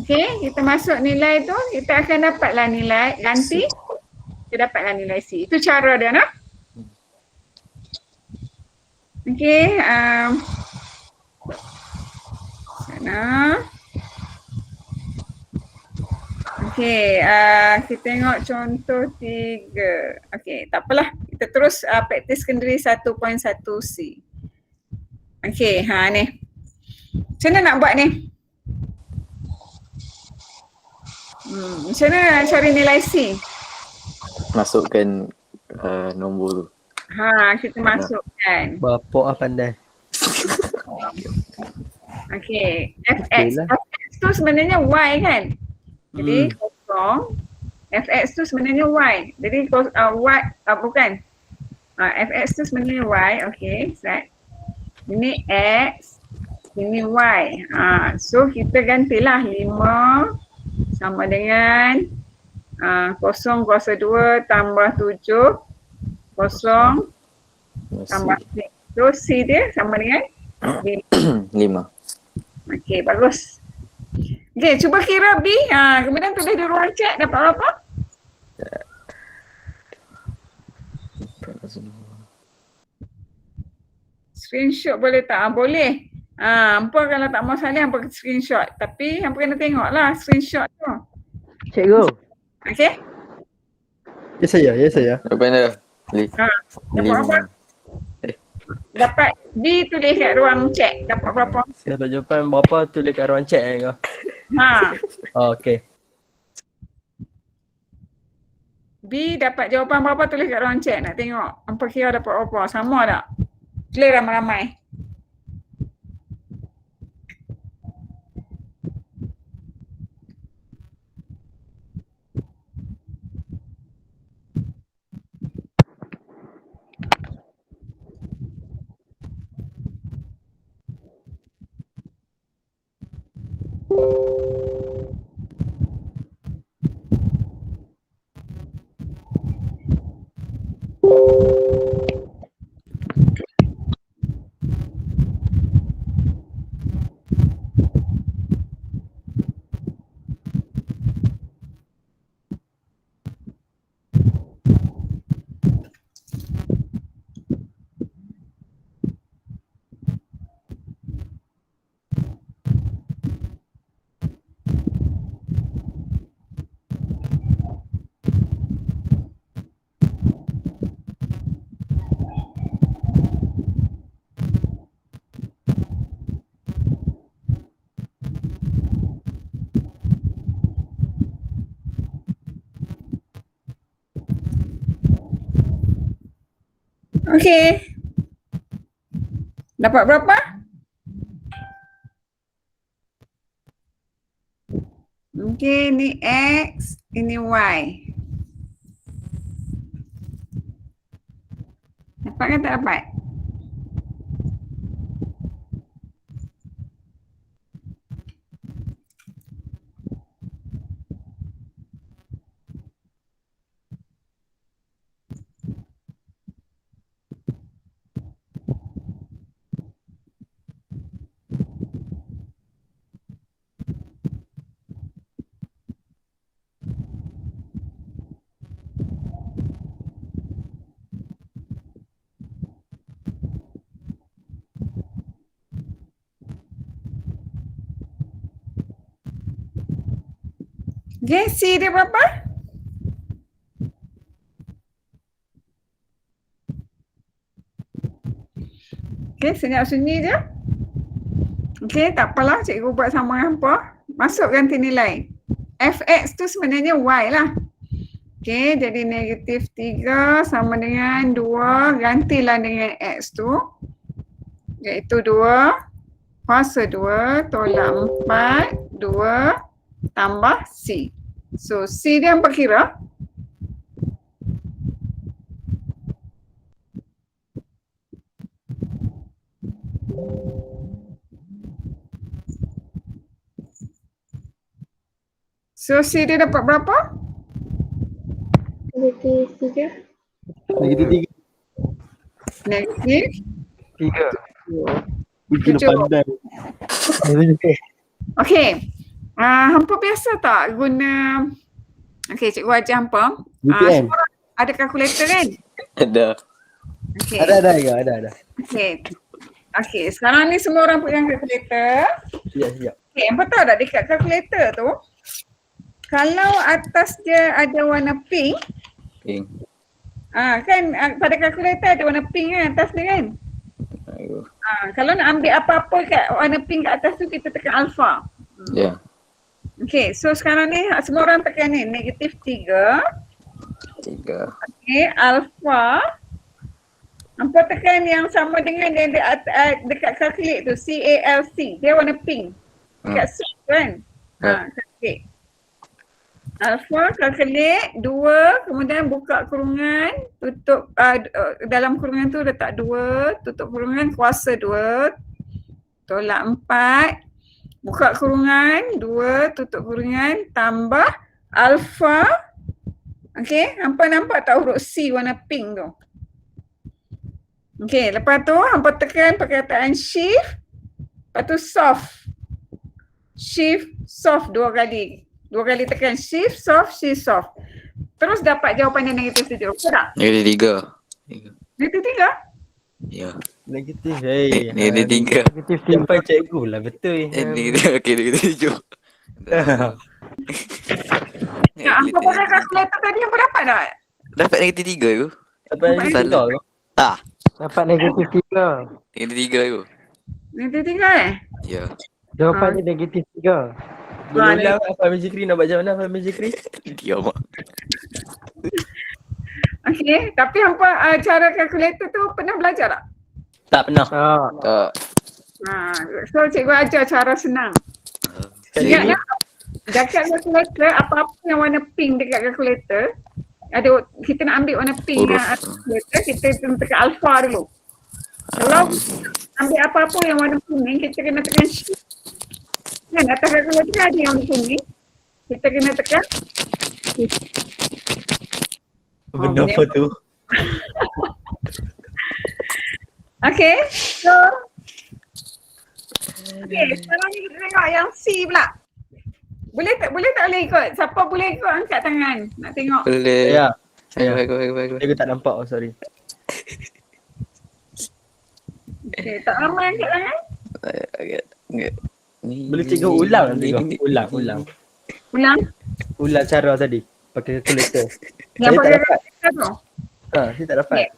Okey, kita masuk nilai tu, kita akan dapatlah nilai ganti. Kita dapatlah nilai C. Itu cara dia nak. Okey, sana. Okey, kita tengok contoh 3. Okey, tak apalah. Kita terus praktis kendiri 1.1C. Okey, ni. Macam mana nak buat ni? Macam mana cari nilai C? Masukkan nombor tu. Kita masukkan. Bapak pandai. Okey, fx. Fx tu sebenarnya y kan? Jadi kosong. Fx tu sebenarnya y. Jadi y bukan. Fx tu sebenarnya y. Okey, set. Ini x, ini y. So kita gantilah 5 sama dengan 0 kuasa 2 tambah 7 0 tambah 6. So C dia sama dengan 5. Okey, bagus. Okey, cuba kira B. Kemudian tulis di ruang chat dapat berapa? Screenshot boleh tak? Boleh. Hampa kalau tak mau salih, hampa screenshot. Tapi hampa kena tengoklah screenshot tu. Cikgu. Okey? Ya saya. Apa ni? Dapat apa? Dapat B tulis kat ruang chat. Dapat berapa? Siapa jawapan berapa tulis kat ruang chat kau. Ha. Okey. B dapat jawapan berapa tulis kat ruang chat. Nak tengok hampa kira dapat berapa. Sama tak? Clear ramai-ramai. Okey. Dapat berapa? Okey, ni X, ini Y. Dapat ke tak dapat? Okay, C dia berapa? Okay, senyap sunyi je. Okay, tak apalah cikgu buat sama dengan hampa. Masuk ganti nilai. Fx tu sebenarnya Y lah. Okay, jadi negatif 3 sama dengan 2. Gantilah dengan X tu. Iaitu 2. Kuasa 2 tolak 4. 2 tambah C. So, C dia hampa kira. So, C dia dapat berapa? Negatif 3. Negatif 3. Negatif 3. Mungkin Tujuh. pandai. Okey. Hampa biasa tak guna, okey cikgu ajar hampa. VPN. Semua orang ada kalkulator kan? Ada. Okey. Ada. Okey. Okey, sekarang ni semua orang pegang kalkulator. Siap. Okey, hampa tahu tak dekat kalkulator tu, kalau atas dia ada warna pink, Pink. kan pada kalkulator ada warna pink kan atas dia kan? Ayo. Kalau nak ambil apa-apa kat warna pink kat atas tu, kita tekan alpha. Ya. Okey, so sekarang ni semua orang tekan ni negatif 3. 3. Okey, alpha. Hampa tekan yang sama dengan yang dekat calculate tu, CALC. Dia warna pink. Dekat C kan? Calculate. Alpha, calculate, 2, kemudian buka kurungan, tutup, dalam kurungan tu letak 2, tutup kurungan, kuasa 2, tolak 4, buka kurungan, 2, tutup kurungan, tambah alpha. Okey, hampa nampak tak huruf C warna pink tu? Okey, lepas tu hampa tekan perkataan shift, lepas tu soft. Shift, soft 2 kali. 2 kali tekan shift, soft, shift, soft. Terus dapat jawapan yang negatif 7. Betul tak? Negatif 3. Negatif 3? Ya. Negatif. Negatif 3. Negatif Sampai cikgu lah betul. Negatif. Okey, negatif 7. Hampa pakai kalkulator tadi hampa dapat tak? Dapat negatif 3 tu. Sampai negatif Salah. 3. Dapat negatif 3. Negatif 3 tu. Negatif 3 Ya. Jawapannya negatif 3. Boleh ulang Afal Majikri nak buat macam mana Afal Majikri? Diam mak. Okey, tapi hampa cara kalkulator tu pernah belajar tak? Tak pernah. Tak. So cikgu ajar cara senang. Ingat tak? Dekat kalkulator, apa-apa yang warna pink dekat kalkulator, ada kita nak ambil warna pink Huruf. yang ada kalkulator, kita tekan alpha dulu. Kalau ambil apa-apa yang warna kuning, kita kena tekan shift. Kan atas kalkulator ada yang warna kuning, kita kena tekan. Benda apa tu? Okay, so sekarang ni kita tengok yang C pula. Boleh tak boleh ikut? Siapa boleh ikut angkat tangan? Nak tengok. Boleh. Ya. Bagus. Aku tak nampak, oh sorry. Okay, tak ramai angkat tangan? Boleh cikgu ulang nanti kau. Ulang. Ulang cara tadi pakai kalkulator. Yang Saya tak pakai dapat. kalkulator tu? Saya tak dapat.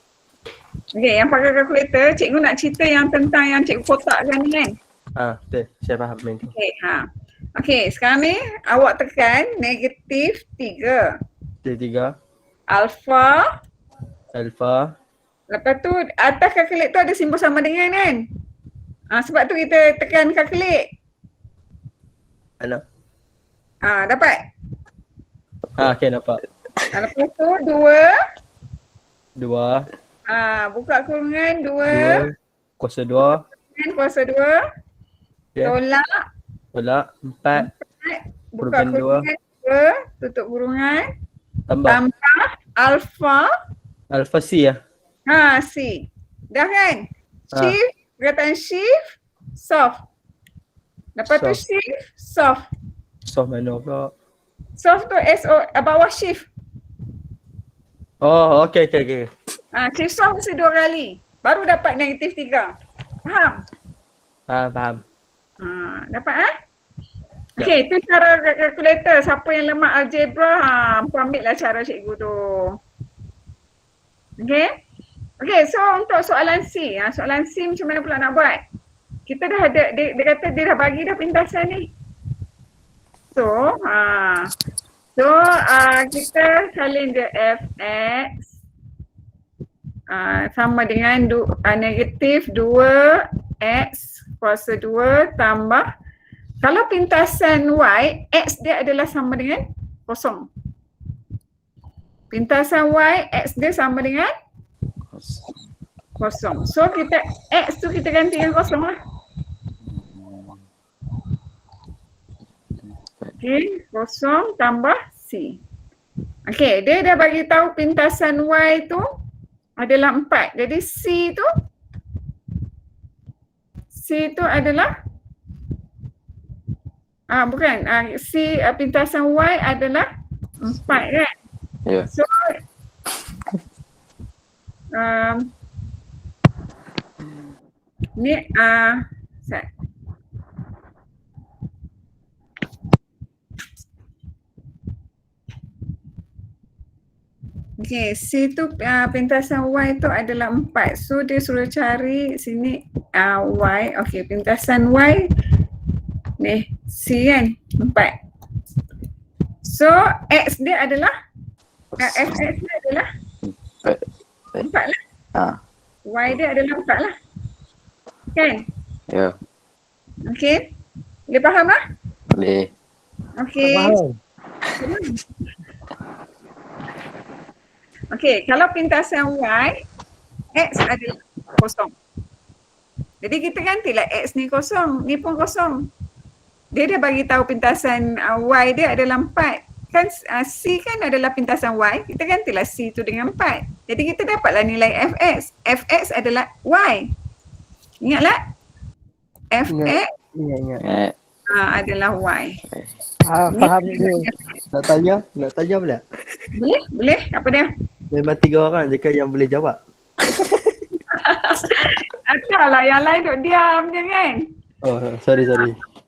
Okay, yang pakai kalkulator, cikgu nak cerita yang tentang yang cikgu kotakkan ni kan? Betul. Saya faham main tu. Okay, sekarang ni awak tekan negatif 3. Tiga. Alpha. Alpha. Lepas tu atas kalkulator ada simbol sama dengan kan? Sebab tu kita tekan kalkulate. Mana? Dapat? Okay, nampak. Lepas tu 2. 2. Buka kurungan 2. Kuasa 2. Kuasa 2. Ya. Tolak. 4. Buka Kurungan kurungan 2. Tutup kurungan. Tambah. Alpha. Alpha C ya? C. Dah kan? Shift. Perkataan shift. Soft. Lepas tu Soft. shift. Soft. Soft mana pula? Soft tu S-O. Bawah shift. Oh, okay. Shift soft mesti 2 kali. Baru dapat negatif 3. Faham? Faham. Dapat Okay, itu cara kalkulator. Siapa yang lemah algebra, hampa ambil lah cara cikgu tu. Okay, so untuk soalan C. Soalan C macam mana pula nak buat? Kita dah ada, dia kata dia dah bagi dah pintasan ni. So, kita salin dia Fx sama dengan negatif 2x kuasa 2 tambah, kalau pintasan y, x dia adalah sama dengan kosong. Pintasan y, x dia sama dengan kosong. So kita x tu kita ganti dengan kosong lah. Okay, kosong tambah c. Okay, dia dah bagi tahu pintasan y tu adalah 4. Jadi c tu adalah C pintasan Y adalah 4 kan? Ya. So ni okay, C tu pintasan Y tu adalah 4. So dia suruh cari sini Y. Okay, pintasan Y ni C kan? 4. So X dia adalah Fx dia adalah 4 lah. Y dia adalah 4 lah. Kan? Ya. Okay. Boleh faham lah? Boleh. Okay. Okay, kalau pintasan Y, X adalah kosong. Jadi kita gantilah X ni kosong, ni pun kosong. Dia dah bagi tahu pintasan Y dia adalah 4. Kan C kan adalah pintasan Y, kita gantilah C tu dengan 4. Jadi kita dapatlah nilai Fx. Fx adalah Y. Ingatlah? Fx Ingat. adalah Y. Faham tu. Nak tanya pula. Boleh? Apa dia? Memang 3 orang je kan yang boleh jawab. Lah, yang lain duk diam je kan? Oh, sorry.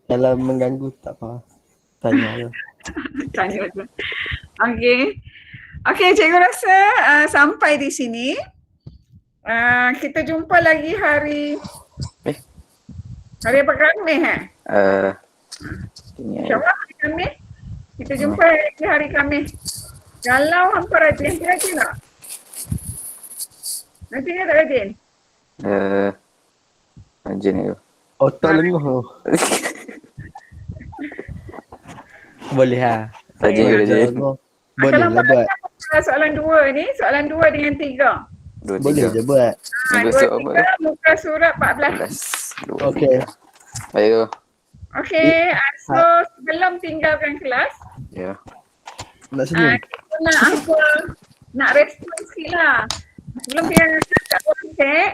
Kalau mengganggu tak apa. Tanya je. Tanya je. Okay, cikgu rasa sampai di sini. Kita jumpa lagi hari apa, Khamis Ini InsyaAllah hari Khamis. Kita jumpa lagi hari Khamis. Kalau hampa rajin tak? Rajin ke tak rajin? Rajin ke? Otak lenguh tu. Boleh ha. Rajin ke rajin? Boleh Kalau lah buat. soalan 2 ni, soalan 2 dengan 3. 2, Boleh 3. je buat. Muka 2, surat apa? 3, muka surat 14. 14. 2, Okey. 3. Baik tu. Okey, so sebelum tinggalkan kelas, Ya. Nak senyum. kita nak apa? Nak respon sikit lah. Sebelum tinggalkan kelas, tak boleh cek.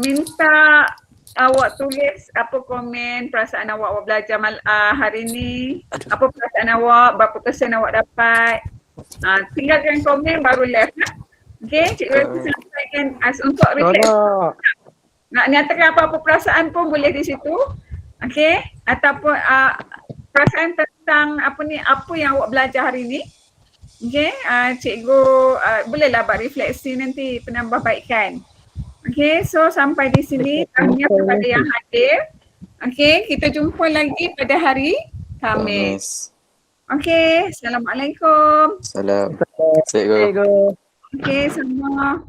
Minta awak tulis apa komen perasaan awak belajar hari ni, apa perasaan awak, berapa persen awak dapat. Tinggalkan komen baru left. Okey, cikgu sampaikan untuk reflect. Nak nyatakan apa-apa perasaan pun boleh di situ. Okey, ataupun perasaan tentang apa yang awak belajar hari ni. Okey, cikgu bolehlah buat refleksi nanti penambahbaikan. Okey, so sampai di sini tahniah kepada yang hadir. Okey, kita jumpa lagi pada hari Khamis. Okey, Assalamualaikum. Salam. Cikgu. Okey, sama.